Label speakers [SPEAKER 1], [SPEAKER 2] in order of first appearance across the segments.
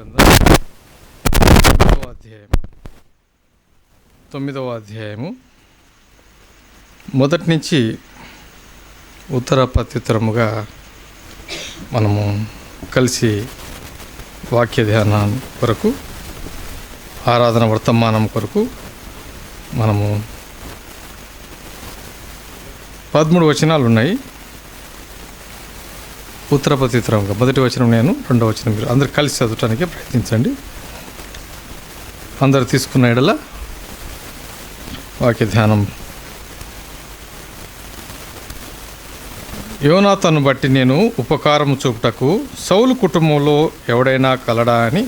[SPEAKER 1] గ్రంథం 9వ అధ్యాయము మొదటి నుంచి ఉత్తర ప్రత్యుత్తరముగా మనము కలిసి వాక్య ధ్యానం కొరకు, ఆరాధన వర్తమానం కొరకు మనము 13 వచనాలు ఉన్నాయి. ఉత్తర ప్రత్యుత్తరంగా మొదటి వచనం నేను, రెండవ వచనం మీరు అందరు కలిసి చదవటానికి ప్రయత్నించండి. అందరు తీసుకున్న ఎడల వాక్య ధ్యానం. యోనాతాను బట్టి నేను ఉపకారము చూపుటకు సౌలు కుటుంబంలో ఎవడైనా కలడా అని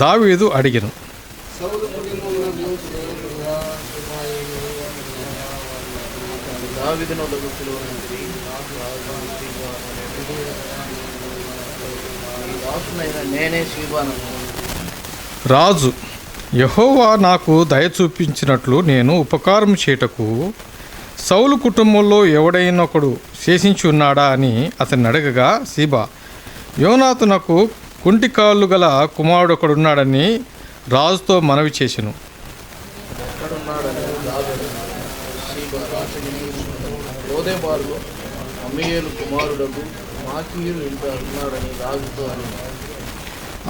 [SPEAKER 1] దావీదు అడిగెను. రాజు, యెహోవా నాకు దయ చూపించినట్లు నేను ఉపకారం చేయుటకు సౌలు కుటుంబంలో ఎవడైనొకడు శేషించి ఉన్నాడా అని అతన్ని అడగగా, సీబా, యోనాతానుకు కుంటికాళ్ళు గల కుమారుడొకడున్నాడని రాజుతో మనవి చేసెను.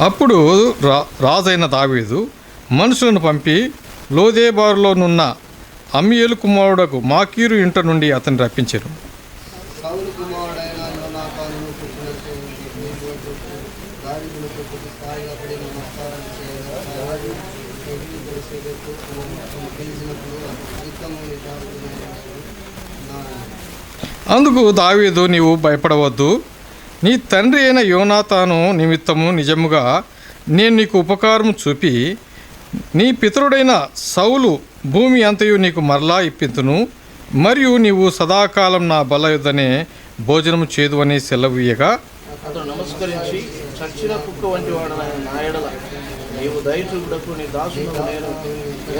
[SPEAKER 1] అప్పుడు రాజైన దావీదు మనుషులను పంపి లోదేబారులోనున్న అమ్మీయేలు కుమారుడకు మాకీరు ఇంట నుండి అతన్ని రప్పించెను. అందుకు దావీదు, నీవు భయపడవద్దు, నీ తండ్రి అయిన యోనాతాను నిమిత్తము నిజముగా నేను నీకు ఉపకారం చూపి నీ పితరుడైన సౌలు భూమి అంతయు నీకు మరలా ఇప్పింతును, మరియు నీవు సదాకాలం నా బల్ల యుద్ధనే భోజనము చేదు అని సెలవీయగా,
[SPEAKER 2] అతను నమస్కరించి, చచ్చిన కుక్క వంటి వాడనైన నా యెడల నీవు దయ చూపుటకు నీ దాసుడను నేను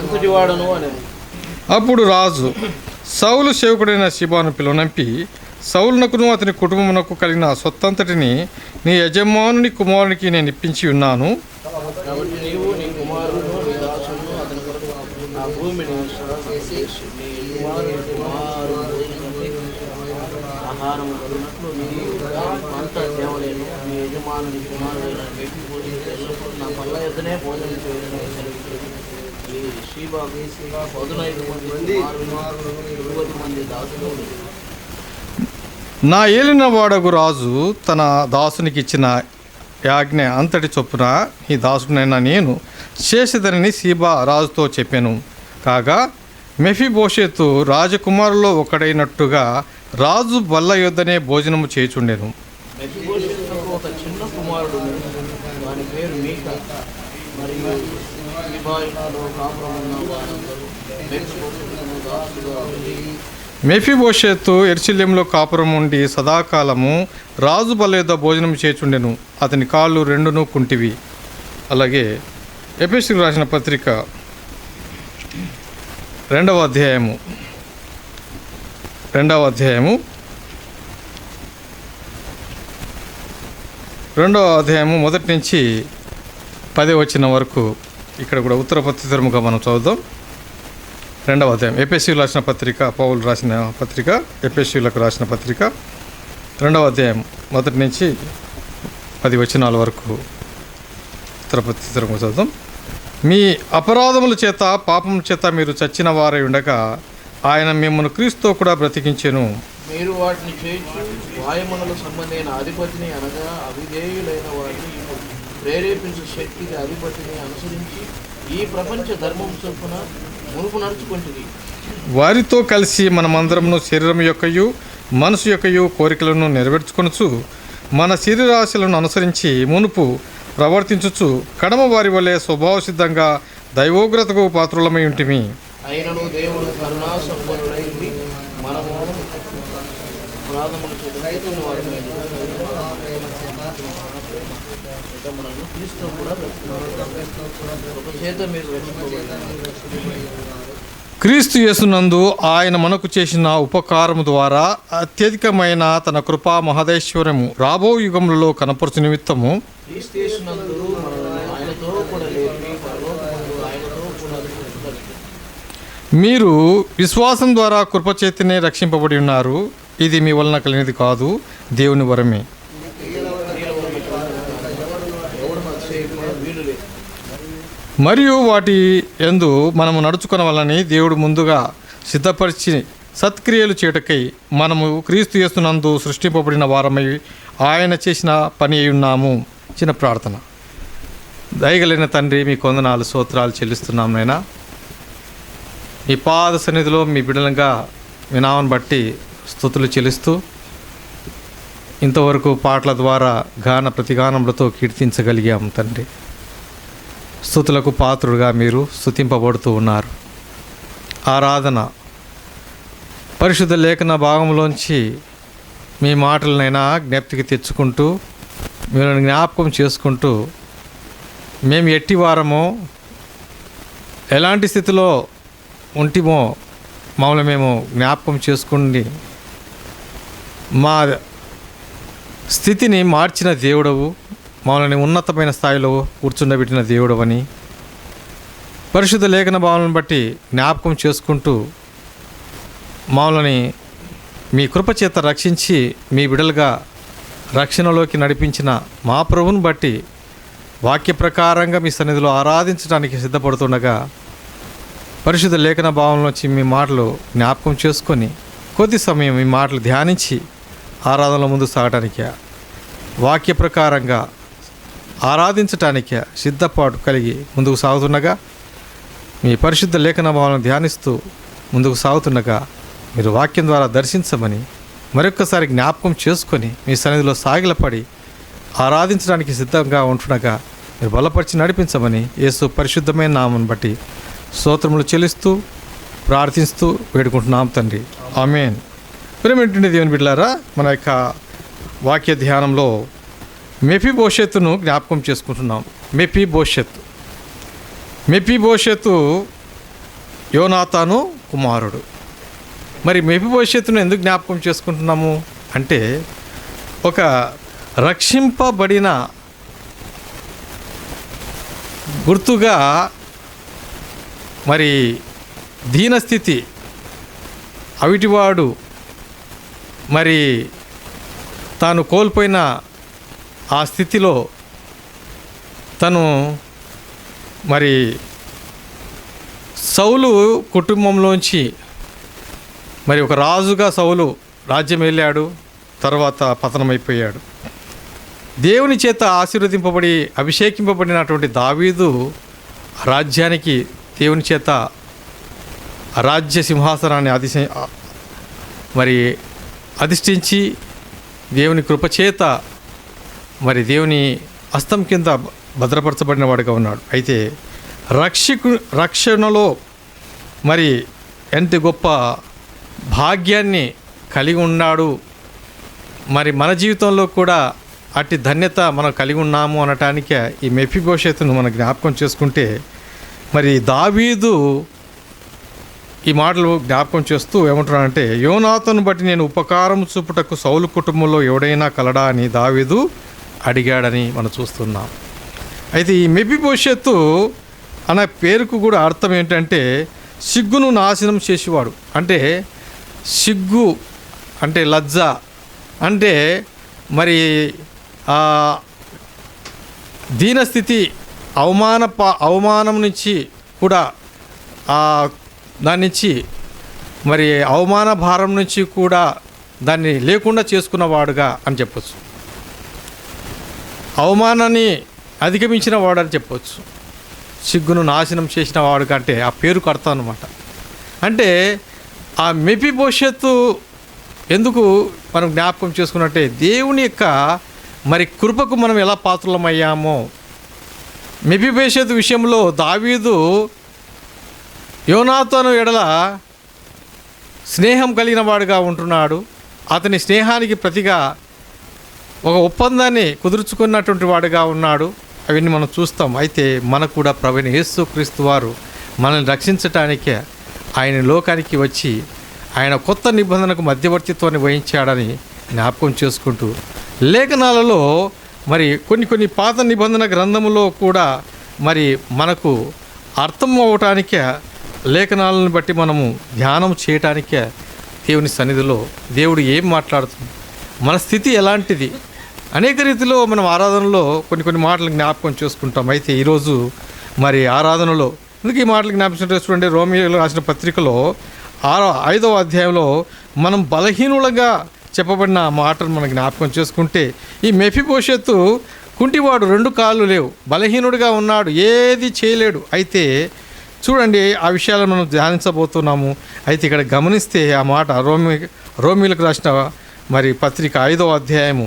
[SPEAKER 2] ఎంతటి వాడను అని.
[SPEAKER 1] అప్పుడు రాజు సౌలు సేవకుడైన సిబాను పిలువనంపి, సౌలునకును అతని కుటుంబమునకు కలిగిన సొత్తంతటిని నీ యజమానుని కుమారునికి నేను ఇప్పించి ఉన్నాను.
[SPEAKER 2] కాబట్టి నీవు నీ కుమారుడు నీ దాసును అతని కొరకు ఆ భూమిని ఆహారము కలిగినట్లు నీవు అంతా తేవలేను. నీ యజమానుని కుమారుడైన వ్యక్తి పోషించి ఎల్లప్పుడూ నా పల్ల ఎద్దనే భోజనం చేయడం. ఈ షీబా 15 మంది కుమారులు 20 మంది దాసులు.
[SPEAKER 1] నా ఏలిన వాడగు రాజు తన దాసునికి ఇచ్చిన యాజ్ఞ అంతటి చొప్పున ఈ దాసునైనా నేను చేసేదనని సీబా రాజుతో చెప్పాను. కాగా మెఫీబోషెతు రాజకుమారులో ఒకడైనట్టుగా రాజు బల్ల యొద్దనే భోజనము చేయుచుండెను.
[SPEAKER 2] మెఫీబోషెతుకు ఒక చిన్న కుమారుడు, వాని పేరు మీకా. మరియు గిబాలో కాపురం ఉన్న వారందరూ మెఫీబోషెతుకు దాసులుగా ఉండి,
[SPEAKER 1] మెఫీబోషెతు యెరూషలేములో కాపురం ఉండి సదాకాలము రాజు బల్ల యొద్ద భోజనం చేయుచుండెను. అతని కాళ్ళు రెండును కుంటివి. అలాగే ఎఫెసీయులకు రాసిన పత్రిక 2వ అధ్యాయము మొదటి నుంచి 10వ వచనం వరకు ఇక్కడ కూడా ఉత్తర ప్రత్యుత్తరముగా మనం చదువుదాం. 2వ అధ్యాయం ఎఫెసీయులకు రాసిన పత్రిక, పౌలు రాసిన పత్రిక, ఎఫెసీయులకు రాసిన పత్రిక 2వ అధ్యాయం మొదటి నుంచి 10 వచనాల వరకు ఉత్తర ప్రత్యుత్తరముగా చదువుదాం. మీ అపరాధముల చేత పాపం చేత మీరు చచ్చిన వారై ఉండగా ఆయన మిమ్మల్ని క్రీస్తుతో కూడా బ్రతికించెను.
[SPEAKER 2] మీరు వాటిని చేయించు వాయుమనుల సంబంధమైన అధిపతిని అనగా అవిధేయులైన వారిని ప్రేరేపించే శక్తికి అధిపతిని అనుసరించి ఈ ప్రపంచ ధర్మం చొప్పున మునుపు నడుచుకుంటుంది.
[SPEAKER 1] వారితో కలిసి మనమందరమును శరీరం యొక్కయు మనసు యొక్కయు కోరికలను నెరవేర్చుకొనుచు మన శరీరాశలను అనుసరించి మునుపు ప్రవర్తించుచు కడమ వారి వలె స్వభావ సిద్ధంగా దైవోగ్రతకు పాత్రులమై ఉంటిమి.
[SPEAKER 2] అయినను దేవుడు కరుణా సంపన్నుడై మనము అపరాధముల చేత క్రీస్తు కూడా చేత మీరు
[SPEAKER 1] క్రీస్తు యేసునందు ఆయన మనకు చేసిన ఉపకారము ద్వారా అత్యధికమైన తన కృపా మహదేశ్వరము రాబో యుగములలో కనపరచు నిమిత్తము
[SPEAKER 2] క్రీస్తు యేసునందు చెప్పి పరలోకమందు ఆయనతో కూడా కూర్చుండబెట్టాను.
[SPEAKER 1] మీరు విశ్వాసం ద్వారా కృపచేతనే రక్షింపబడి ఉన్నారు. ఇది మీ వలన కలిగినది కాదు, దేవుని వరమే.
[SPEAKER 2] ఎవడు అతిశయింప వీలు లేదు.
[SPEAKER 1] మరియు వాటి యందు మనము నడుచుకున్న వలని దేవుడు ముందుగా సిద్ధపరిచి సత్క్రియలు చేయుటకై మనము క్రీస్తు యేసునందు సృష్టింపబడిన వారమై ఆయన చేసిన పని అయి ఉన్నాము. చిన్న ప్రార్థన. దయగలిగిన తండ్రి, మీ కొందనాలు స్తోత్రాలు చెల్లిస్తున్నాం నైనా. మీ పాద సన్నిధిలో మీ బిడ్డలంగా మీ నామను బట్టి స్తుతులు చెల్లిస్తూ ఇంతవరకు పాటల ద్వారా గాన ప్రతిగానములతో కీర్తించగలిగాం తండ్రి. స్తుతులకు పాత్రుడుగా మీరు స్తుతింపబడుతూ ఉన్నారు. ఆరాధన పరిశుద్ధ లేఖన భాగంలోంచి మీ మాటలనైనా జ్ఞప్తికి తెచ్చుకుంటూ మీరు జ్ఞాపకం చేసుకుంటూ మేము ఎట్టి వారమో ఎలాంటి స్థితిలో ఉంటిమో మమ్మల్ని మేము జ్ఞాపకం చేసుకుని మా స్థితిని మార్చిన దేవుడవు, మమ్మల్ని ఉన్నతమైన స్థాయిలో కూర్చుండబెట్టిన దేవుడవని పరిశుద్ధ లేఖన భావనను బట్టి జ్ఞాపకం చేసుకుంటూ మమ్మల్ని మీ కృపచేత రక్షించి మీ బిడలుగా రక్షణలోకి నడిపించిన మా ప్రభువుని బట్టి వాక్య ప్రకారంగా మీ సన్నిధిలో ఆరాధించడానికి సిద్ధపడుతుండగా పరిశుద్ధ లేఖన భావంలోంచి మీ మాటలు జ్ఞాపకం చేసుకొని కొద్ది సమయం మీ మాటలు ధ్యానించి ఆరాధనలో ముందు సాగటానికి వాక్య ప్రకారంగా ఆరాధించటానికి సిద్ధపాటు కలిగి ముందుకు సాగుతుండగా మీ పరిశుద్ధ లేఖన భావాలను ధ్యానిస్తూ ముందుకు సాగుతుండగా మీరు వాక్యం ద్వారా దర్శించమని మరొక్కసారి జ్ఞాపకం చేసుకొని మీ సన్నిధిలో సాగిలపడి ఆరాధించడానికి సిద్ధంగా ఉంటుండగా మీరు బలపరిచి నడిపించమని యేసు పరిశుద్ధమైన నామను బట్టి స్తోత్రములు చెల్లిస్తూ ప్రార్థిస్తూ వేడుకుంటున్నాం తండ్రి. ఆమేన్. ప్రేమేంటండి దేవుని బిడ్డలారా, మన యొక్క వాక్య ధ్యానంలో మెఫీబోషెతును జ్ఞాపకం చేసుకుంటున్నాం. మెఫీబోషెతు యోనాతాను కుమారుడు. మరి మెఫీబోషెతును ఎందుకు జ్ఞాపకం చేసుకుంటున్నాము అంటే, ఒక రక్షింపబడిన గుర్తుగా మరి దీనస్థితి అవిటివాడు మరి తాను కోల్పోయిన ఆ స్థితిలో తను మరి సౌలు కుటుంబంలోంచి మరి ఒక రాజుగా సౌలు రాజ్యం వెళ్ళాడు, తర్వాత పతనమైపోయాడు. దేవుని చేత ఆశీర్వదింపబడి అభిషేకింపబడినటువంటి దావీదు రాజ్యానికి దేవుని చేత రాజ్య సింహాసనాన్ని మరి అధిష్ఠించి దేవుని కృపచేత మరి దేవుని హస్తం కింద భద్రపరచబడిన వాడిగా ఉన్నాడు. అయితే రక్షణలో మరి ఎంత గొప్ప భాగ్యాన్ని కలిగి ఉన్నాడు. మరి మన జీవితంలో కూడా అట్టి ధన్యత మనం కలిగి ఉన్నాము అనటానికి ఈ మెఫీబోషెతును మనం జ్ఞాపకం చేసుకుంటే, మరి దావీదు ఈ మాటలు జ్ఞాపకం చేస్తూ ఏమంటున్నాడంటే, యోనాతాను బట్టి నేను ఉపకారం చూపుటకు సౌలు కుటుంబంలో ఎవడైనా కలడా అని దావీదు అడిగాడని మనం చూస్తున్నాం. అయితే ఈ మెఫీబోషెతు అనే పేరుకు కూడా అర్థం ఏంటంటే సిగ్గును నాశనం చేసేవాడు. అంటే సిగ్గు అంటే లజ్జ, అంటే మరి దీనస్థితి, అవమానం నుంచి కూడా దాని నుంచి మరి అవమాన భారం నుంచి కూడా దాన్ని లేకుండా చేసుకున్నవాడుగా అని చెప్పచ్చు. అవమానాన్ని అధిగమించిన వాడు అని చెప్పవచ్చు. సిగ్గును నాశనం చేసిన వాడు కంటే ఆ పేరుకు అర్థం అన్నమాట. అంటే ఆ మెఫీబోషెతు ఎందుకు మనం జ్ఞాపకం చేసుకున్నట్టే, దేవుని యొక్క మరి కృపకు మనం ఎలా పాత్రలమయ్యామో. మెఫీబోషెతు విషయంలో దావీదు యోనాతాను ఎడల స్నేహం కలిగిన వాడుగా ఉంటున్నాడు. అతని స్నేహానికి ప్రతిగా ఒక ఒప్పందాన్ని కుదుర్చుకున్నటువంటి వాడుగా ఉన్నాడు. అవన్నీ మనం చూస్తాం. అయితే మనకు కూడా ప్రభువైన యేసుక్రీస్తు వారు మనల్ని రక్షించటానికే ఆయన లోకానికి వచ్చి ఆయన కొత్త నిబంధనకు మధ్యవర్తిత్వాన్ని వహించాడని జ్ఞాపకం చేసుకుంటూ, లేఖనాలలో మరి కొన్ని పాత నిబంధన గ్రంథములో కూడా మరి మనకు అర్థం అవ్వటానికే లేఖనాలను బట్టి మనము ధ్యానం చేయటానికే దేవుని సన్నిధిలో దేవుడు ఏం మాట్లాడుతుంది, మన స్థితి ఎలాంటిది, అనేక రీతిలో మనం ఆరాధనలో కొన్ని మాటలు జ్ఞాపకం చేసుకుంటాం. అయితే ఈరోజు మరి ఆరాధనలో ఎందుకు ఈ మాటలు జ్ఞాపకం చూడండి, రోమియోలు రాసిన పత్రికలో 5వ అధ్యాయంలో మనం బలహీనులుగా చెప్పబడిన ఆ మాటను మనం జ్ఞాపకం చేసుకుంటే, ఈ మెఫీబోషెతు కుంటివాడు, 2 కాళ్ళు లేవు, బలహీనుడిగా ఉన్నాడు, ఏది చేయలేడు. అయితే చూడండి ఆ విషయాలను మనం ధ్యానించబోతున్నాము. అయితే ఇక్కడ గమనిస్తే ఆ మాట రోమిలకు రాసిన మరి పత్రిక 5వ అధ్యాయము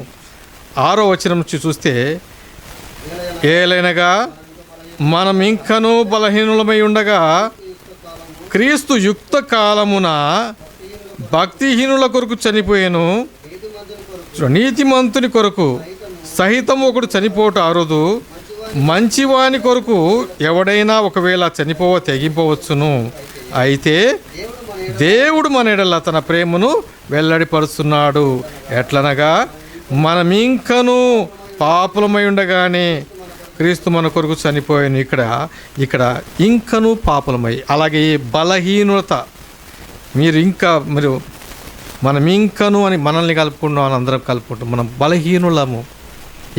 [SPEAKER 1] 6వ వచనం నుంచి చూస్తే, ఏలైనగా మనం ఇంకనూ బలహీనులమై ఉండగా క్రీస్తు యుక్త కాలమున భక్తిహీనుల కొరకు చనిపోయాను, నీతిమంతుని కొరకు సహితం ఒకడు చనిపోవట అరుదు, మంచివాని కొరకు ఎవడైనా ఒకవేళ తెగింపవచ్చును. అయితే దేవుడు మన ఎడల తన ప్రేమను వెల్లడిపరుస్తున్నాడు. ఎట్లనగా మనమింకను పాపులమై ఉండగానే క్రీస్తు మన కొరకు చనిపోయాను. ఇక్కడ ఇంకను పాపులమై, అలాగే బలహీనత, మీరు మనం ఇంకను అని మనల్ని కలుపుకుంటాం, అని అందరం కలుపుకుంటాం. మనం బలహీనులము.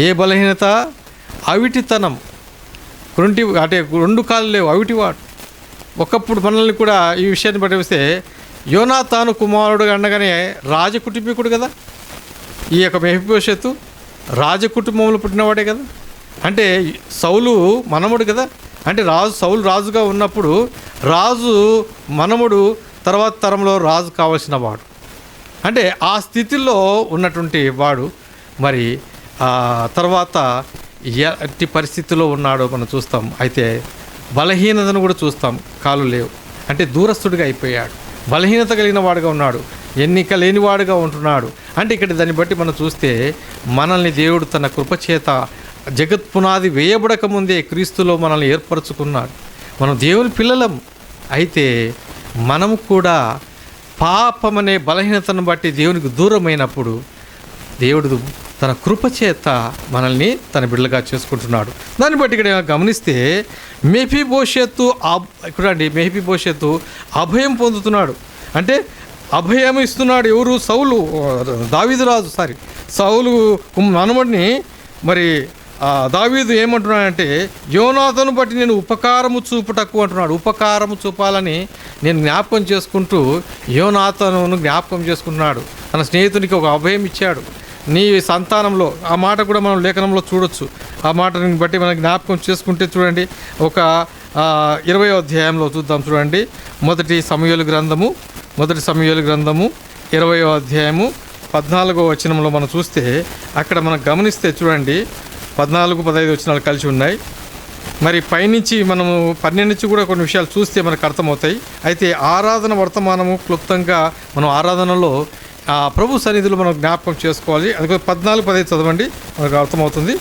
[SPEAKER 1] ఏ బలహీనత? అవిటితనం. అంటే 2 కాళ్ళు లేవు, అవిటివాడు. ఒకప్పుడు మనల్ని కూడా ఈ విషయాన్ని బట్టి వస్తే, యోనాతాను కుమారుడు అనగానే రాజకుటుంబీకుడు కదా, ఈ యొక్క మెఫీబోషెతు రాజకుటుంబంలో పుట్టినవాడే కదా, అంటే సౌలు మనముడు కదా, అంటే సౌలు రాజుగా ఉన్నప్పుడు రాజు మనముడు తర్వాత తరంలో రాజు కావాల్సిన వాడు, అంటే ఆ స్థితిలో ఉన్నటువంటి వాడు. మరి తర్వాత ఎట్టి పరిస్థితిలో ఉన్నాడో మనం చూస్తాం. అయితే బలహీనతను కూడా చూస్తాం, కాళ్ళు లేవు అంటే దూరస్తుడిగా అయిపోయాడు, బలహీనత కలిగిన వాడుగా ఉన్నాడు, ఎన్నిక లేనివాడుగా ఉంటున్నాడు. అంటే ఇక్కడ దాన్ని బట్టి మనం చూస్తే మనల్ని దేవుడు తన కృపచేత జగత్ పునాది వేయబడక ముందే క్రీస్తులో మనల్ని ఏర్పరచుకున్నాడు. మనం దేవుని పిల్లలం. అయితే మనము కూడా పాపమనే బలహీనతను బట్టి దేవునికి దూరమైనప్పుడు దేవుడు తన కృపచేత మనల్ని తన బిడ్డలుగా చేసుకుంటున్నాడు. దాన్ని బట్టి ఇక్కడ గమనిస్తే మెఫీబోషెతు మెఫీబోషెతు అభయం పొందుతున్నాడు. అంటే అభయం ఇస్తున్నాడు ఎవరు? సౌలు, దావీదు రాజు, సౌలు మనమడిని. మరి దావీదు ఏమంటున్నాడంటే, యోనాతాను బట్టి నేను ఉపకారము చూపుటకు అంటున్నాడు. ఉపకారము చూపాలని నేను జ్ఞాపకం చేసుకుంటూ యోనాతానును జ్ఞాపకం చేసుకుంటున్నాడు. తన స్నేహితునికి ఒక అభయం ఇచ్చాడు, నీ సంతానంలో. ఆ మాట కూడా మనం లేఖనంలో చూడొచ్చు. ఆ మాటని బట్టి మనం జ్ఞాపకం చేసుకుంటే చూడండి, ఒక 20వ అధ్యాయంలో చూద్దాం. చూడండి, మొదటి సమూయేలు గ్రంథము 20వ అధ్యాయము 14వ వచనంలో మనం చూస్తే, అక్కడ మనం గమనిస్తే చూడండి 14-15 వచనాలు కలిసి ఉన్నాయి. మరి పైనుంచి మనము 12 నుంచి కూడా కొన్ని విషయాలు చూస్తే మనకు అర్థమవుతాయి. అయితే ఆరాధన వర్తమానము క్లుప్తంగా మనం ఆరాధనలో ప్రభు సన్నిధిలో మనం జ్ఞాపకం చేసుకోవాలి. అది 14-15 చదవండి, మనకు అర్థమవుతుంది.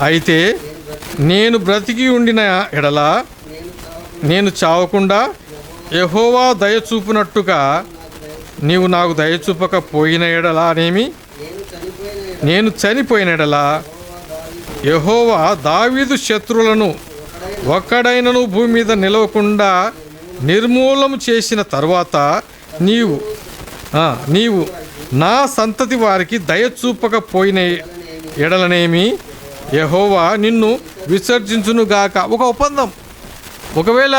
[SPEAKER 1] అయితే నేను బ్రతికి ఉండిన ఎడల నేను చావకుండా యెహోవా దయచూపునట్టుగా నీవు నాకు దయచూపకపోయిన ఎడల అనేమి, నేను చనిపోయిన ఎడల యెహోవా దావీదు శత్రువులను ఒక్కడైనను భూమి మీద నిలవకుండా నిర్మూలన చేసిన తర్వాత నీవు నా సంతతి వారికి దయచూపకపోయిన ఎడలనేమి, యెహోవా నిన్ను విసర్జించునుగాక. ఒక ఒప్పందం. ఒకవేళ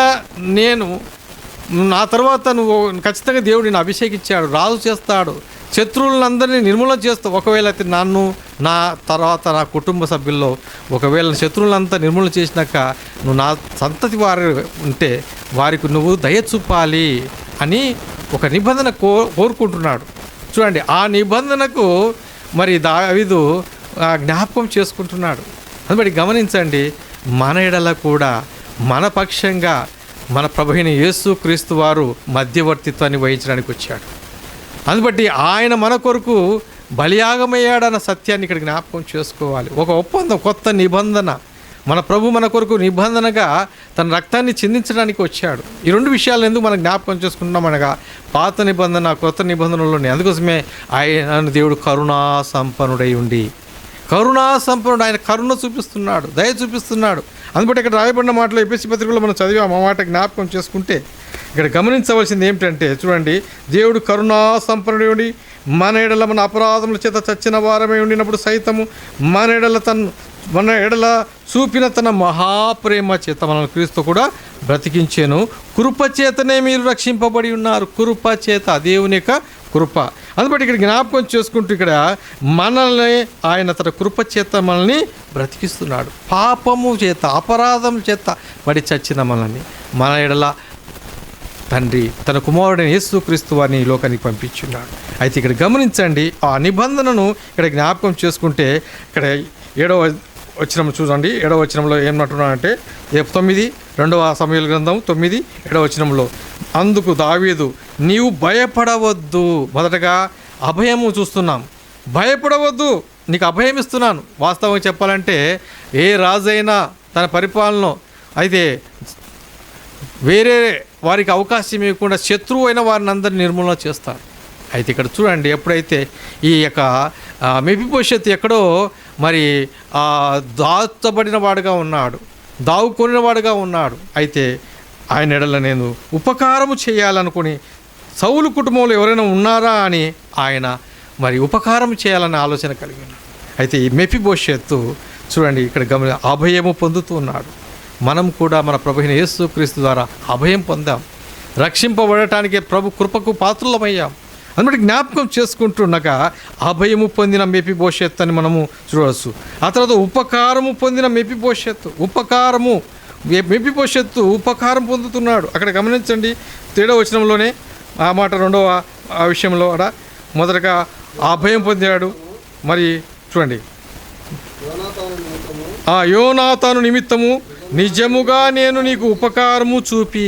[SPEAKER 1] నా తర్వాత నువ్వు ఖచ్చితంగా దేవుడు నిన్ను అభిషేకించాడు, రాజు చేస్తాడు, శత్రువులందరినీ నిర్మూలన చేస్తావు. ఒకవేళ నన్ను, నా తర్వాత నా కుటుంబ సభ్యుల్లో ఒకవేళ శత్రువులంతా నిర్మూలన చేసినాక నువ్వు నా సంతతి వారు ఉంటే వారికి నువ్వు దయ చూపాలి అని ఒక నిబంధన కోరుకుంటున్నాడు. చూడండి, ఆ నిబంధనకు మరి దావీదు జ్ఞాపకం చేసుకుంటున్నాడు. అందుబట్టి గమనించండి, మన ఎడల కూడా మన పక్షంగా మన ప్రభువైన యేసు క్రీస్తు వారు మధ్యవర్తిత్వాన్ని వహించడానికి వచ్చాడు. అందుబట్టి ఆయన మన కొరకు బలియాగమయ్యాడన్న సత్యాన్ని ఇక్కడ జ్ఞాపకం చేసుకోవాలి. ఒక ఒప్పందం, కొత్త నిబంధన. మన ప్రభు మన కొరకు నిబంధనగా తన రక్తాన్ని చిందించడానికి వచ్చాడు. ఈ 2 విషయాలు ఎందుకు మనం జ్ఞాపకం చేసుకుంటున్నాం అనగా, పాత నిబంధన కొత్త నిబంధనలోనే. అందుకోసమే ఆయన దేవుడు కరుణా సంపన్నుడై ఉండి, ఆయన కరుణ చూపిస్తున్నాడు, దయ చూపిస్తున్నాడు. అందుబట్టి ఇక్కడ రాయబడిన మాటలో ఎఫెసీ పత్రికలో మనం చదివాం. ఆ మాట జ్ఞాపకం చేసుకుంటే ఇక్కడ గమనించవలసింది ఏమిటంటే చూడండి, దేవుడు కరుణా సంపన్నుడి మన ఎడల మన అపరాధముల చేత చచ్చిన వారమే ఉండినప్పుడు సైతము మన ఎడల చూపిన తన మహాప్రేమ చేత మనల్ని క్రీస్తు కూడా బ్రతికించాను. కృపచేతనే మీరు రక్షింపబడి ఉన్నారు. కృపచేత, దేవుని యొక్క కృప. అందుబట్టి ఇక్కడ జ్ఞాపకం చేసుకుంటూ ఇక్కడ మనల్ని ఆయన తన కృపచేత మనల్ని బ్రతికిస్తున్నాడు. పాపము చేత, అపరాధం చేత పడి చచ్చిన మనల్ని మన ఎడల తండ్రి తన కుమారుడైన యేసుక్రీస్తు వారిని ఈ లోకానికి పంపించున్నాడు. అయితే ఇక్కడ గమనించండి, ఆ నిబంధనను ఇక్కడ జ్ఞాపకం చేసుకుంటే ఇక్కడ 7వ వచనం చూడండి. 7వ వచనంలో ఏమంటున్నాడంటే 2వ సమూయేలు గ్రంథం 9:7 వచనంలో, అందుకు దావీదు నీవు భయపడవద్దు. మొదటగా అభయము చూస్తున్నాం. భయపడవద్దు, నీకు అభయం ఇస్తున్నాను. వాస్తవంగా చెప్పాలంటే ఏ రాజైనా తన పరిపాలన అయితే వేరే వారికి అవకాశం ఇవ్వకుండా శత్రువు అయిన వారిని అందరినీ నిర్మూలన చేస్తారు. అయితే ఇక్కడ చూడండి, ఎప్పుడైతే ఈ యొక్క మెఫీబోషెత్ ఎక్కడో మరి దాచబడిన వాడుగా ఉన్నాడు, దావుకొనిన వాడుగా ఉన్నాడు. అయితే ఆయన ఎడల నేను ఉపకారము చేయాలనుకుని సౌలు కుటుంబంలో ఎవరైనా ఉన్నారా అని ఆయన మరి ఉపకారం చేయాలనే ఆలోచన కలిగి ఉన్నాడు. అయితే ఈ మెఫీబోషెత్ చూడండి ఇక్కడ అభయము పొందుతూ ఉన్నాడు. మనం కూడా మన ప్రభువైన యేసుక్రీస్తు ద్వారా అభయం పొందాం. రక్షింపబడటానికి ప్రభు కృపకు పాత్రులమయ్యాం. అందుబట్టి జ్ఞాపకం చేసుకుంటుండగా అభయము పొందిన మెఫీబోషెత్ అని మనము చూడవచ్చు. ఆ తర్వాత ఉపకారము పొందిన మెఫీబోషెత్, మెఫీబోషెత్ ఉపకారం పొందుతున్నాడు. అక్కడ గమనించండి, 3వ వచనంలోనే ఆ మాట 2వ విషయంలో మొదటగా అభయం పొందాడు. మరి చూడండి, యోనాతాను నిమిత్తము నిజముగా నేను నీకు ఉపకారము చూపి,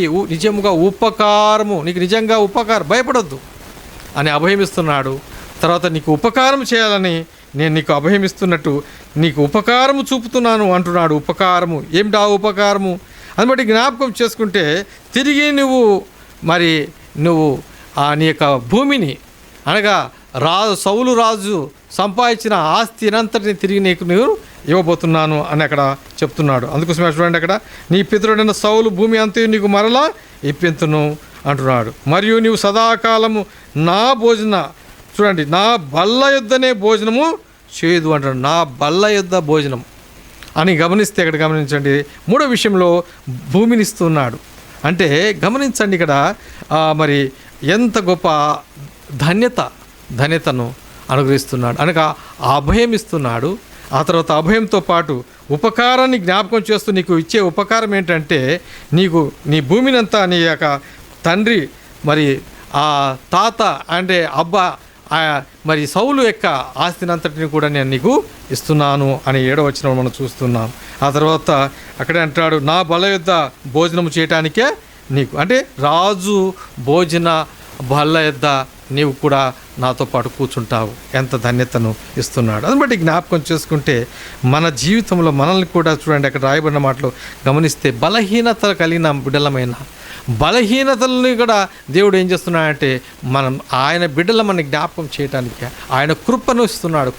[SPEAKER 1] నీకు నిజంగా ఉపకారం, భయపడొద్దు అని అభయమిస్తున్నాడు. తర్వాత నీకు ఉపకారం చేయాలని నేను నీకు అభయమిస్తున్నట్టు నీకు ఉపకారము చూపుతున్నాను అంటున్నాడు. ఉపకారము ఏమిటి? ఆ ఉపకారము అని బట్టి జ్ఞాపకం చేసుకుంటే తిరిగి నువ్వు నీ యొక్క భూమిని అనగా సౌలు రాజు సంపాదించిన ఆస్తినంతటిని తిరిగి నీవు ఇవ్వబోతున్నాను అని అక్కడ చెప్తున్నాడు. అందుకోసమే చూడండి, అక్కడ నీ పితరుడైన సౌలు భూమి అంతయు నీకు మరలా ఇప్పింతును అంటున్నాడు. మరియు నీవు సదాకాలము నా బల్ల యొద్దనే భోజనము చేయదు అంటున్నాడు. నా బల్ల యొద్ద భోజనం అని గమనిస్తే ఇక్కడ గమనించండి, 3వ విషయంలో భూమిని ఇస్తున్నాడు. అంటే గమనించండి ఇక్కడ మరి ఎంత గొప్ప ధన్యతను అనుగ్రహిస్తున్నాడు అనగా అభయం ఇస్తున్నాడు. ఆ తర్వాత అభయంతో పాటు ఉపకారాన్ని జ్ఞాపకం చేస్తూ నీకు ఇచ్చే ఉపకారం ఏంటంటే నీ భూమినంతా నీ యొక్క తండ్రి మరి ఆ తాత అంటే అబ్బా మరి సౌలు యొక్క ఆస్తినంతటిని కూడా నేను నీకు ఇస్తున్నాను అని 7వ వచనం మనం చూస్తున్నాం. ఆ తర్వాత అక్కడే అంటాడు, నా బల్ల యొద్ద భోజనం చేయటానికే నీకు, అంటే రాజు భోజన బల్ల యొద్ద నీవు కూడా నాతో పాటు కూర్చుంటావు. ఎంత ధన్యతను ఇస్తున్నాడు. దాన్ని బట్టి జ్ఞాపకం చేసుకుంటే మన జీవితంలో మనల్ని కూడా చూడండి, అక్కడ రాయబడిన మాటలు గమనిస్తే బలహీనత కలిగిన బిడ్డలమైన బలహీనతలను కూడా దేవుడు ఏం చేస్తున్నాడంటే ఆయన బిడ్డల మన జ్ఞాపకం చేయడానికి ఆయన కృపను ఇస్తున్నాడు.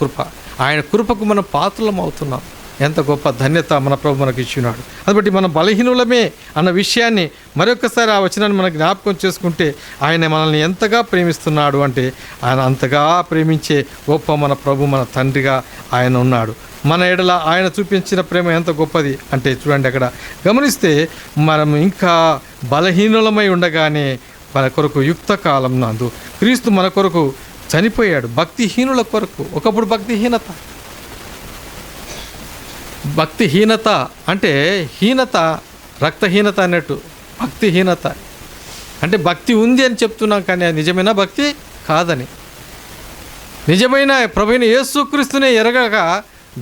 [SPEAKER 1] ఆయన కృపకు మనం పాత్రలం అవుతున్నాం. ఎంత గొప్ప ధన్యత మన ప్రభు మనకు ఇచ్చినాడు. కాబట్టి మనం బలహీనులమే అన్న విషయాన్ని మరొకసారి ఆ వచనాన్ని మనం జ్ఞాపకం చేసుకుంటే ఆయన మనల్ని ఎంతగా ప్రేమిస్తున్నాడు అంటే ఆయన అంతగా ప్రేమించే గొప్ప మన ప్రభు మన తండ్రిగా ఆయన ఉన్నాడు. మన ఎడల ఆయన చూపించిన ప్రేమ ఎంత గొప్పది అంటే చూడండి, అక్కడ గమనిస్తే మనం ఇంకా బలహీనులమై ఉండగానే మన కొరకు యుక్త కాలం నందు క్రీస్తు మన కొరకు చనిపోయాడు. భక్తిహీనుల కొరకు. ఒకప్పుడు భక్తిహీనత అంటే హీనత, రక్తహీనత అన్నట్టు. భక్తిహీనత అంటే భక్తి ఉంది అని చెప్తున్నాం, కానీ అది నిజమైన భక్తి కాదని. నిజమైన ప్రభువైన యేసుక్రీస్తునే ఎరగక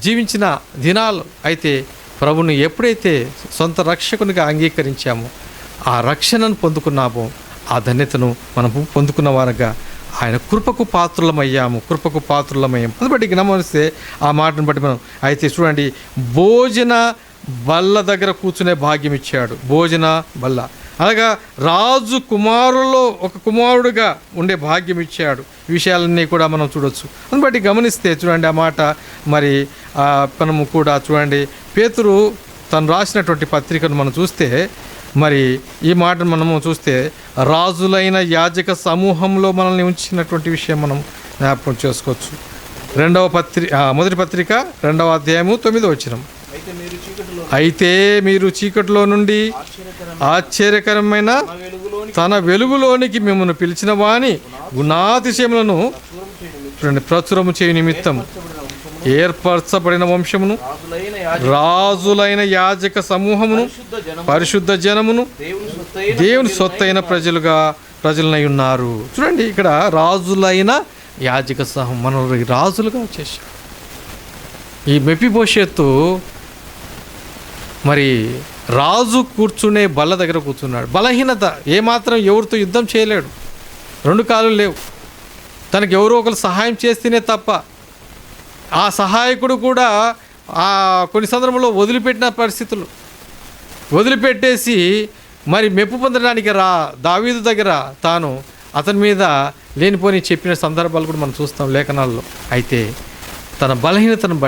[SPEAKER 1] జీవించిన దినాలు. అయితే ప్రభుని ఎప్పుడైతే సొంత రక్షకునిగా అంగీకరించామో, ఆ రక్షణను పొందుకున్నామో, ఆ ధన్యతను మనం పొందుకున్న వారుగా ఆయన కృపకు పాత్రులమయ్యాము. అందుని బట్టి గమనిస్తే ఆ మాటను బట్టి మనం అయితే చూడండి, భోజన బల్ల దగ్గర కూర్చునే భాగ్యం ఇచ్చాడు. భోజన బల్ల అలాగా రాజు కుమారుల్లో ఒక కుమారుడుగా ఉండే భాగ్యం ఇచ్చాడు. ఈ విషయాలన్నీ కూడా మనం చూడొచ్చు. అందుని బట్టి గమనిస్తే చూడండి ఆ మాట మరి మనము కూడా చూడండి, పేతురు తను రాసినటువంటి పత్రికను మనం చూస్తే మరి ఈ మాటను మనము చూస్తే రాజులైన యాజక సమూహంలో మనల్ని ఉంచినటువంటి విషయం మనం జ్ఞాపకం చేసుకోవచ్చు. మొదటి పత్రిక 2వ అధ్యాయము 9వ వచనం. అయితే మీరు చీకటిలో నుండి ఆశ్చర్యకరమైన తన వెలుగులోనికి మిమ్మల్ని పిలిచిన వాని గుణాతిశయములను ప్రచురము చేయు నిమిత్తం ఏర్పరచబడిన వంశమును, రాజులైన యాజక సమూహమును, పరిశుద్ధ జనమును, దేవుని సొత్తైన ప్రజలనై ఉన్నారు. చూడండి, ఇక్కడ రాజులైన యాజక సమూహం, మనం రాజులుగా వచ్చేసాం. ఈ మెఫీబోషెతు మరి రాజు కూర్చునే బల్ల దగ్గర కూర్చున్నాడు. బలహీనత, ఏమాత్రం ఎవరితో యుద్ధం చేయలేడు, 2 కాళ్ళు లేవు, తనకు ఎవరో ఒకరు సహాయం చేస్తేనే తప్ప. ఆ సహాయకుడు కూడా కొన్ని సందర్భంలో వదిలిపెట్టిన పరిస్థితులు, వదిలిపెట్టేసి మరి మెప్పు పొందడానికి దావీదు దగ్గర తాను అతని మీద లేనిపోని చెప్పిన సందర్భాలు కూడా మనం చూస్తాం లేఖనాల్లో. అయితే తన బలహీనతను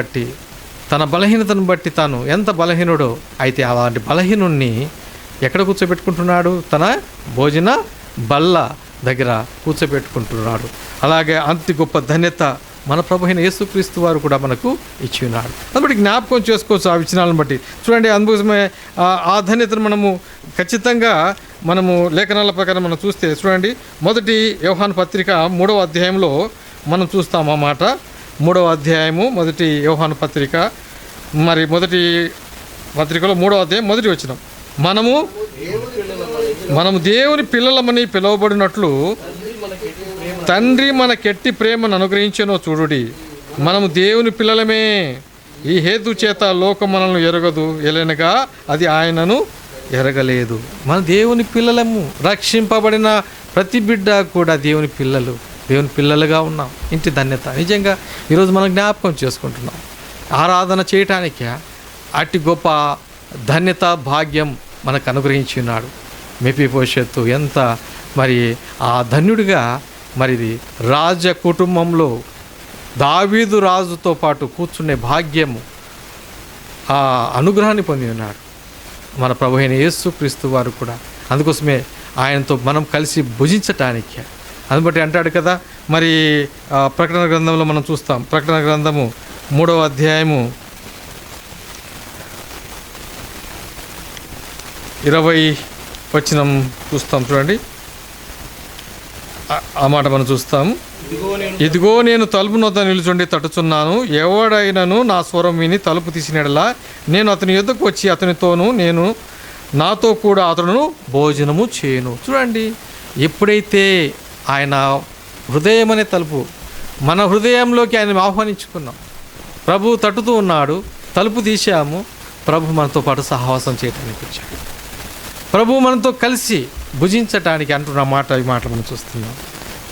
[SPEAKER 1] బట్టి తాను ఎంత బలహీనుడో, అయితే అలాంటి బలహీనుణ్ణి ఎక్కడ కూర్చోబెట్టుకుంటున్నాడు? తన భోజన బల్ల దగ్గర కూర్చోబెట్టుకుంటున్నాడు. అలాగే అంత గొప్ప ధన్యత మన ప్రభు అయిన యేసుక్రీస్తు వారు కూడా మనకు ఇచ్చి ఉన్నాడు. కాబట్టి జ్ఞాపకం చేసుకోవచ్చు ఆ విచనాలను బట్టి. చూడండి, అందుకోసమే ఆ ధన్యతను మనము ఖచ్చితంగా మనము లేఖనాల ప్రకారం మనం చూస్తే, చూడండి, మొదటి యోహాను పత్రిక 3వ అధ్యాయంలో మనం చూస్తాం ఆ మాట. 3వ అధ్యాయము మొదటి యోహాను పత్రిక, మరి మొదటి పత్రికలో 3వ అధ్యాయం 1వ వచనం. మనము దేవుని పిల్లలమని పిలువబడినట్లు తండ్రి మనకెట్టి ప్రేమను అనుగ్రహించెనో చూడుడి. మనము దేవుని పిల్లలమే, ఈ హేతు చేత లోకం మనల్ని ఎరగదు, ఎలనగా అది ఆయనను ఎరగలేదు. మన దేవుని పిల్లలము, రక్షింపబడిన ప్రతి బిడ్డ కూడా దేవుని పిల్లలుగా ఉన్నాం. ఇంటి ధన్యత నిజంగా ఈరోజు మనం జ్ఞాపకం చేసుకుంటున్నాం. ఆరాధన చేయటానికి అట్టి గొప్ప ధన్యత, భాగ్యం మనకు అనుగ్రహించి ఉన్నాడు. మెఫీబోషెతు ఎంత మరి ఆ ధన్యుడిగా, మరి రాజ కుటుంబంలో దావీదు రాజుతో పాటు కూర్చునే భాగ్యము, ఆ అనుగ్రహాన్ని పొంది ఉన్నాడు మన ప్రభు అయిన యేసుక్రీస్తు వారు కూడా. అందుకోసమే ఆయనతో మనం కలిసి భుజించటానికి, అందుబట్టి అంటాడు కదా. మరి ప్రకటన గ్రంథంలో మనం చూస్తాం. ప్రకటన గ్రంథము 3వ అధ్యాయము 20వ వచనం చూస్తాం. చూడండి, ఆ మాట మనం చూస్తాము. ఇదిగో నేను తలుపు నొద్ద నిలుచుండి తట్టుచున్నాను. ఎవడైనను నా స్వరం విని తలుపు తీసినడలా నేను అతని యొద్దకు వచ్చి అతనితోనూ నేను నాతో కూడా అతను భోజనము చేయను. చూడండి, ఎప్పుడైతే ఆయన హృదయం అనే తలుపు, మన హృదయంలోకి ఆయన ఆహ్వానించుకున్నాం, ప్రభు తట్టుతూ ఉన్నాడు, తలుపు తీసాము, ప్రభు మనతో పాటు సహవాసం చేయడానికి వచ్చాడు, ప్రభు మనతో కలిసి భుజించటానికి అంటున్న ఈ మాట మనం చూస్తున్నాం.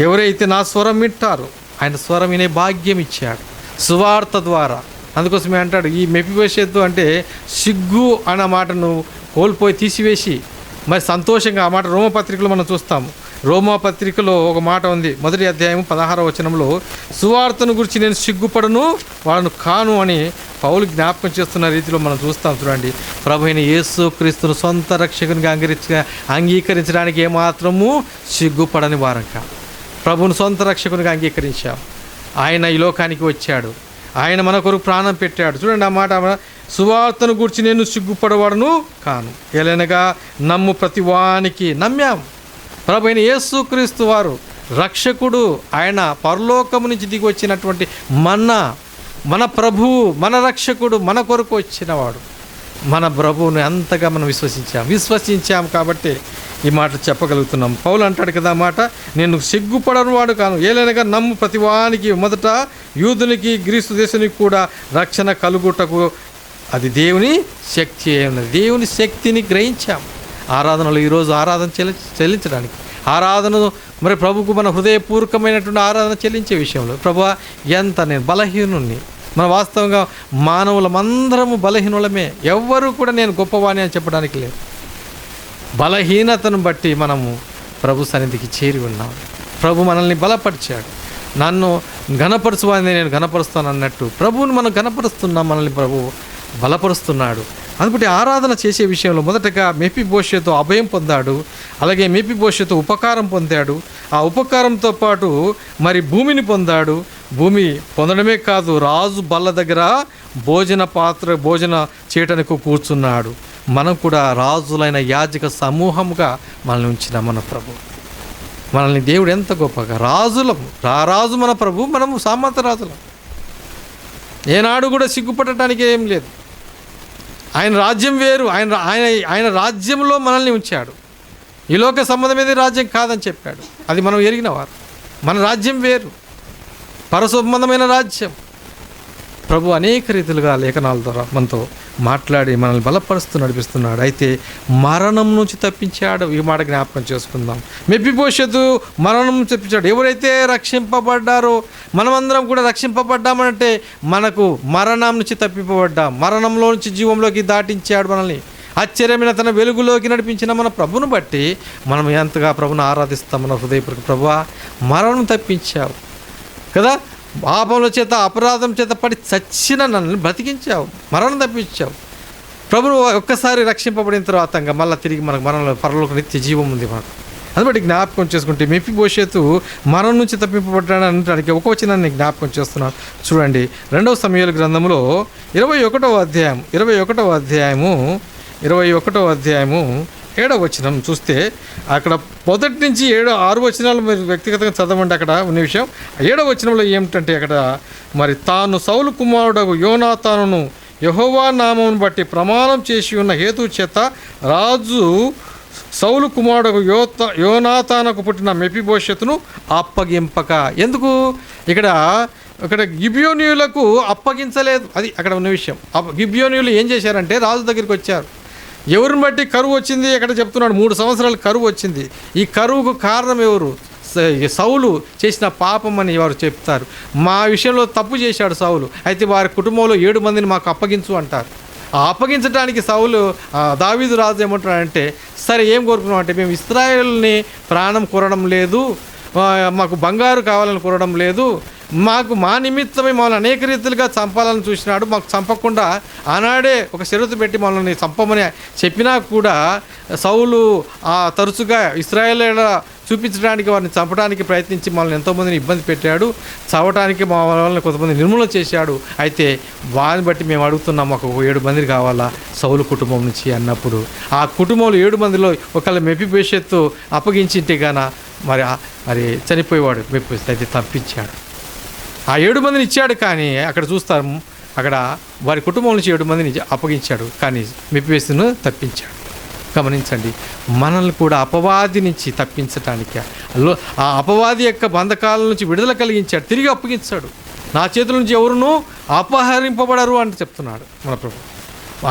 [SPEAKER 1] ఎవరైతే నా స్వరం వింటారో ఆయన స్వరం వినే భాగ్యం ఇచ్చాడు సువార్త ద్వారా. అందుకోసమే అంటాడు, ఈ మెఫీబోషెతు అంటే సిగ్గు అన్న మాటను కోల్పోయి తీసివేసి మరి సంతోషంగా, ఆ మాట రోమపత్రికలో మనం చూస్తాము. రోమపత్రికలో ఒక మాట ఉంది, 1వ అధ్యాయం 16వ వచనంలో, సువార్తను గురించి నేను సిగ్గుపడను, వాళ్ళను కాను అని పౌలు జ్ఞాపకం చేస్తున్న రీతిలో మనం చూస్తాం. చూడండి, ప్రభు అయిన యేసుక్రీస్తును సొంత రక్షకునిగా అంగీకరించడానికి ఏమాత్రము సిగ్గుపడని వారం కాదు. ప్రభువును సొంత రక్షకునిగా అంగీకరించాం. ఆయన ఈ లోకానికి వచ్చాడు, ఆయన మన కొరకు ప్రాణం పెట్టాడు. చూడండి ఆ మాట, సువార్తను గురించి నేను సిగ్గుపడవాడను కాను, ఎలనగా నమ్ము ప్రతి వానికి. నమ్మాం ప్రభు అయిన యేసుక్రీస్తు వారు రక్షకుడు, ఆయన పరలోకము నుంచి దిగి వచ్చినటువంటి మన ప్రభువు, మన రక్షకుడు, మన కొరకు వచ్చినవాడు. మన ప్రభువుని అంతగా మనం విశ్వసించాం కాబట్టి ఈ మాట చెప్పగలుగుతున్నాం. పౌలు అంటాడు కదా మాట, నేను సిగ్గుపడను వాడు కాను, ఏలైనగా నమ్ము ప్రతివానికి. మొదట యూదునికి గ్రీసు దేశానికి కూడా రక్షణ కలుగుటకు అది దేవుని శక్తి ఉన్నది. దేవుని శక్తిని గ్రహించాం ఆరాధనలో. ఈరోజు ఆరాధన చెల్లించడానికి, ఆరాధన మరి ప్రభుకు మన హృదయపూర్వకమైనటువంటి ఆరాధన చెల్లించే విషయంలో, ప్రభువా ఎంత నేను బలహీనుణ్ణి. మన వాస్తవంగా మానవులమందరము బలహీనులమే, ఎవ్వరూ కూడా నేను గొప్పవాణి అని చెప్పడానికి లేదు. బలహీనతను బట్టి మనము ప్రభు సన్నిధికి చేరి ఉన్నాం. ప్రభు మనల్ని బలపరిచాడు. నన్ను ఘనపరచువాడిని నేను ఘనపరుస్తాను అన్నట్టు ప్రభువుని మనం ఘనపరుస్తున్నాం, మనల్ని ప్రభు బలపరుస్తున్నాడు. అందుబట్టి ఆరాధన చేసే విషయంలో మొదటగా మెఫీబోషెతు అభయం పొందాడు, అలాగే మెఫీబోషెతు ఉపకారం పొందాడు. ఆ ఉపకారంతో పాటు మరి భూమిని పొందాడు. భూమి పొందడమే కాదు, రాజు బల్ల దగ్గర భోజన చేయటానికి కూర్చున్నాడు. మనం కూడా రాజులైన యాజక సమూహముగా మనల్ని ఉంచిన మన ప్రభు, మనల్ని దేవుడు ఎంత గొప్పగా రాజులము, రాజు మన ప్రభు, మనము సామంత రాజులం. ఏనాడు కూడా సిగ్గుపడటానికి ఏం లేదు. ఆయన రాజ్యం వేరు, ఆయన రాజ్యంలో మనల్ని ఉంచాడు. ఈ లోక సంబంధమేది రాజ్యం కాదని చెప్పాడు, అది మనం ఎరిగినవారు. మన రాజ్యం వేరు, పరసంబంధమైన రాజ్యం. ప్రభు అనేక రీతిలుగా లేఖనాల ద్వారా మనతో మాట్లాడి మనల్ని బలపరుస్తూ నడిపిస్తున్నాడు. అయితే మరణం నుంచి తప్పించాడు. ఈ మాట జ్ఞాపకం చేసుకుందాం. మెఫీబోషెతు మరణం నుంచి తప్పించాడు. ఎవరైతే రక్షింపబడ్డారో, మనమందరం కూడా రక్షింపబడ్డామంటే మనకు మరణం నుంచి తప్పింపబడ్డాం. మరణంలో నుంచి జీవంలోకి దాటించాడు మనల్ని. ఆశ్చర్యమైన తన వెలుగులోకి నడిపించిన మన ప్రభును బట్టి మనం ఎంతగా ప్రభును ఆరాధిస్తాం. మన హృదయపూర్వక ప్రభువా, మరణం తప్పించావు కదా, పాపంలో చేత అపరాధం చేత పడి చచ్చిన నన్ను బ్రతికించావు, మరణం తప్పించావు. ప్రభువు ఒక్కసారి రక్షింపబడిన తర్వాత మళ్ళీ తిరిగి మనకు మరణంలో పరలోక నిత్య జీవం ఉంది మనకు. అందుబట్టి జ్ఞాపకం చేసుకుంటే మెఫీబోషెతు మరణం నుంచి తప్పింపబడ్డాడు అనడానికి ఒక వచనాన్ని జ్ఞాపకం చేస్తున్నాను. చూడండి, 2వ సమూయేలు గ్రంథంలో 21వ అధ్యాయము 7వ వచనం చూస్తే అక్కడ మొదటి నుంచి 6 వచనాలు మీరు వ్యక్తిగతంగా చదవండి. అక్కడ ఉన్న విషయం 7వ వచనంలో ఏమిటంటే, అక్కడ మరి తాను సౌలు కుమారుడు యోనాతానును యెహోవా నామమును బట్టి ప్రమాణం చేసి ఉన్న హేతు చేత రాజు సౌలు కుమారుడు యోనాతానుకు పుట్టిన మెఫీబోషెతును అప్పగింపక. ఎందుకు ఇక్కడ గిబియోనీయులకు అప్పగించలేదు, అది అక్కడ ఉన్న విషయం. గిబియోనీయులు ఏం చేశారంటే రాజు దగ్గరికి వచ్చారు. ఎవరిని బట్టి కరువు వచ్చింది ఎక్కడ చెప్తున్నాడు, 3 సంవత్సరాలు కరువు వచ్చింది. ఈ కరువుకు కారణం ఎవరు? సౌలు చేసిన పాపం అని వారు చెప్తారు. మా విషయంలో తప్పు చేశాడు సౌలు, అయితే వారి కుటుంబంలో 7 మందిని మాకు అప్పగించు అంటారు. ఆ అప్పగించడానికి సౌలు దావీదు రాజు ఏమంటున్నాడంటే, సరే ఏం కోరుకున్నాం అంటే, మేము ఇశ్రాయేలుని ప్రాణం కోరడం లేదు, మాకు బంగారు కావాలని కోరడం లేదు, మాకు మా నిమిత్తమే మమ్మల్ని అనేక రీతిలుగా చంపాలని చూసినాడు, మాకు చంపకుండా ఆనాడే ఒక షరతు పెట్టి మమ్మల్ని చంపమని చెప్పినా కూడా సౌలు తరచుగా ఇశ్రాయేలీయుల చూపించడానికి వారిని చంపడానికి ప్రయత్నించి మనల్ని ఎంతోమందిని ఇబ్బంది పెట్టాడు, చవటానికి మా వాళ్ళని కొంతమంది నిర్మూలన చేశాడు. అయితే వారిని బట్టి మేము అడుగుతున్నాం, మాకు 7 మంది కావాలా సౌలు కుటుంబం నుంచి అన్నప్పుడు, ఆ కుటుంబంలో 7 మందిలో ఒకళ్ళ మెఫీబోషెతు అప్పగించింటే గాన మరి చనిపోయేవాడు. మెఫీబోషెతు అయితే తప్పించాడు. ఆ 7 మందిని ఇచ్చాడు, కానీ అక్కడ చూస్తాము, అక్కడ వారి కుటుంబం నుంచి 7 మందిని అప్పగించాడు, కానీ మెఫీబోషెతును తప్పించాడు. గమనించండి, మనల్ని కూడా అపవాది నుంచి తప్పించటానికి, ఆ అపవాది యొక్క బంధకాల నుంచి విడుదల కలిగించాడు, తిరిగి అప్పగించాడు. నా చేతుల నుంచి ఎవరునూ అపహరింపబడరు అని చెప్తున్నాడు మన ప్రభు.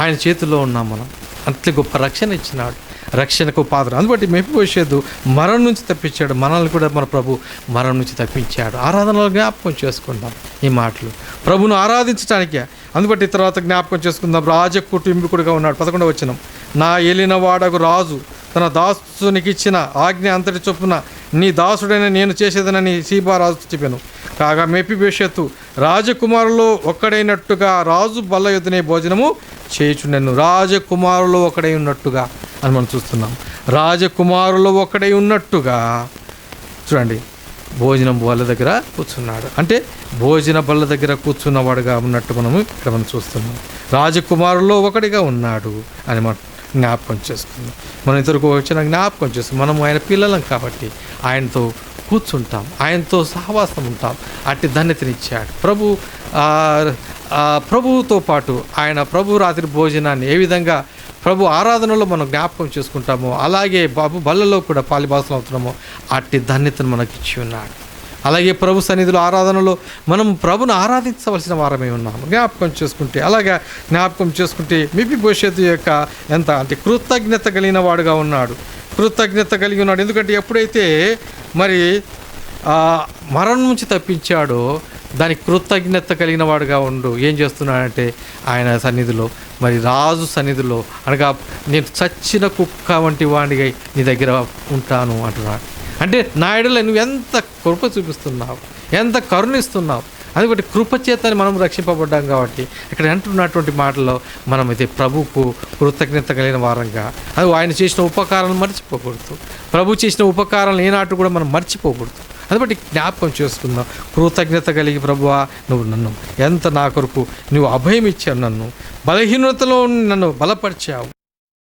[SPEAKER 1] ఆయన చేతుల్లో ఉన్నాం మనం. అంత గొప్ప రక్షణ ఇచ్చినాడు, రక్షణకు పాత్ర. అందుబట్టి మెఫీబోషెతు మరణం నుంచి తప్పించాడు, మనల్ని కూడా మన ప్రభు మరణం నుంచి తప్పించాడు. ఆరాధనలో జ్ఞాపకం చేసుకుందాం ఈ మాటలు, ప్రభును ఆరాధించడానికే. అందుబట్టి తర్వాత జ్ఞాపకం చేసుకుందాం, రాజ కుటుంబీకుడుగా ఉన్నాడు. 11వ వచనం, నా ఏలినవాడగు రాజు తన దాసునికి ఇచ్చిన ఆజ్ఞ అంతటి చొప్పున నీ దాసుడైన నేను చేసేదనని సీబా రాజు చెప్పాను. కాగా మెఫీబోషెతు రాజకుమారులో ఒక్కడైనట్టుగా రాజు బల్ల యొద్దనే భోజనము చేయుచుండెను. రాజకుమారులో ఒకడై ఉన్నట్టుగా అని మనం చూస్తున్నాం. రాజకుమారులో ఒకడై ఉన్నట్టుగా చూడండి, భోజనం బల్ల దగ్గర కూర్చున్నాడు అంటే భోజన బల్ల దగ్గర కూర్చున్నవాడుగా ఉన్నట్టు మనం చూస్తున్నాం. రాజకుమారులో ఒకటిగా ఉన్నాడు అని మనం జ్ఞాపకం చేసుకుందాం. మనం ఇతరుకు వచ్చిన జ్ఞాపకం చేస్తాం. మనం ఆయన పిల్లలం కాబట్టి ఆయనతో కూర్చుంటాం, ఆయనతో సహవాసం ఉంటాం. అట్టి ధన్యతనిచ్చాడు ప్రభువుతో పాటు. ఆయన ప్రభు రాత్రి భోజనాన్ని ఏ విధంగా ప్రభు ఆరాధనలో మనం జ్ఞాపకం చేసుకుంటామో, అలాగే బాబు బల్లలో కూడా పాలిభాసనం అవుతున్నామో అట్టి ధన్యతను మనకి ఇచ్చి ఉన్నాడు. అలాగే ప్రభు సన్నిధిలో ఆరాధనలో మనం ప్రభును ఆరాధించవలసిన వారమే ఉన్నాము. జ్ఞాపకం చేసుకుంటే మెఫీబోషెతు యొక్క ఎంత అంటే కృతజ్ఞత కలిగిన వాడుగా ఉన్నాడు. కృతజ్ఞత కలిగి ఉన్నాడు. ఎందుకంటే ఎప్పుడైతే మరి మరణం నుంచి తప్పించాడో దానికి కృతజ్ఞత కలిగిన వాడుగా ఉండు. ఏం చేస్తున్నాడంటే ఆయన సన్నిధిలో, మరి రాజు సన్నిధిలో, అనగా నేను చచ్చిన కుక్క వంటి వాడిగా నీ దగ్గర ఉంటాను అంటున్నాడు. అంటే నా ఎడల నువ్వు ఎంత కృప చూపిస్తున్నావు, ఎంత కరుణిస్తున్నావు, అందుకని కృపచేతని మనం రక్షింపబడ్డాం కాబట్టి ఇక్కడ అంటున్నటువంటి మాటల్లో మనం అయితే ప్రభువుకు కృతజ్ఞత కలిగిన వారంగా, అది ఆయన చేసిన ఉపకారాలను మర్చిపోకూడదు. ప్రభు చేసిన ఉపకారాలను ఏనాటు కూడా మనం మర్చిపోకూడదు. అందుబట్టి జ్ఞాపకం చేసుకుందాం. కృతజ్ఞత కలిగి, ప్రభువా నువ్వు నన్ను ఎంత నా కొరకు నువ్వు అభయం ఇచ్చావు, నన్ను బలహీనతలో నన్ను బలపరిచావు.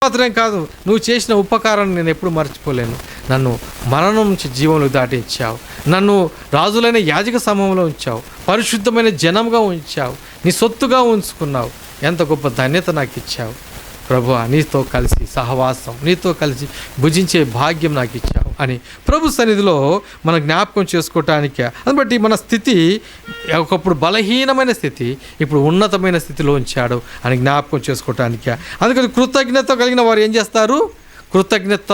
[SPEAKER 1] మాత్రమే కాదు, నువ్వు చేసిన ఉపకారాన్ని నేను ఎప్పుడు మర్చిపోలేను. నన్ను మరణం నుంచి జీవంలో దాటించావు, నన్ను రాజులైన యాజక సమూహంలో ఉంచావు, పరిశుద్ధమైన జనంగా ఉంచావు, నీ సొత్తుగా ఉంచుకున్నావు. ఎంత గొప్ప ధన్యత నాకు ఇచ్చావు ప్రభువా, నీతో కలిసి సహవాసం, నీతో కలిసి భుజించే భాగ్యం నాకు ఇచ్చావు అని ప్రభు సన్నిధిలో మనం జ్ఞాపకం చేసుకోవటానికి. అందుబట్టి మన స్థితి ఒకప్పుడు బలహీనమైన స్థితి ఇప్పుడు ఉన్నతమైన స్థితిలో ఉంచాడు అని జ్ఞాపకం చేసుకోవటానికి. అందుకని కృతజ్ఞత కలిగిన వారు ఏం చేస్తారు? కృతజ్ఞత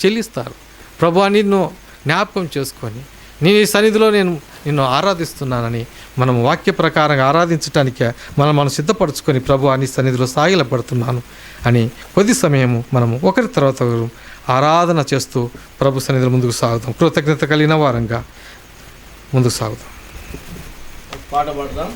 [SPEAKER 1] చెల్లిస్తారు. ప్రభువా నిన్ను జ్ఞాపకం చేసుకొని నీ సన్నిధిలో నేను నిన్ను ఆరాధిస్తున్నానని మనం వాక్య ప్రకారంగా ఆరాధించటానికి మనం సిద్ధపరచుకొని ప్రభువా నీ సన్నిధిలో సాగిలపడుతున్నాను అని కొద్ది సమయము మనము ఒకరి తర్వాత ఒకరు ఆరాధన చేస్తూ ప్రభు సన్నిధిలో ముందుకు సాగుతాం. కృతజ్ఞత కలిగిన వారంగా ముందుకు సాగుతాం.
[SPEAKER 2] పాట పాడదాం.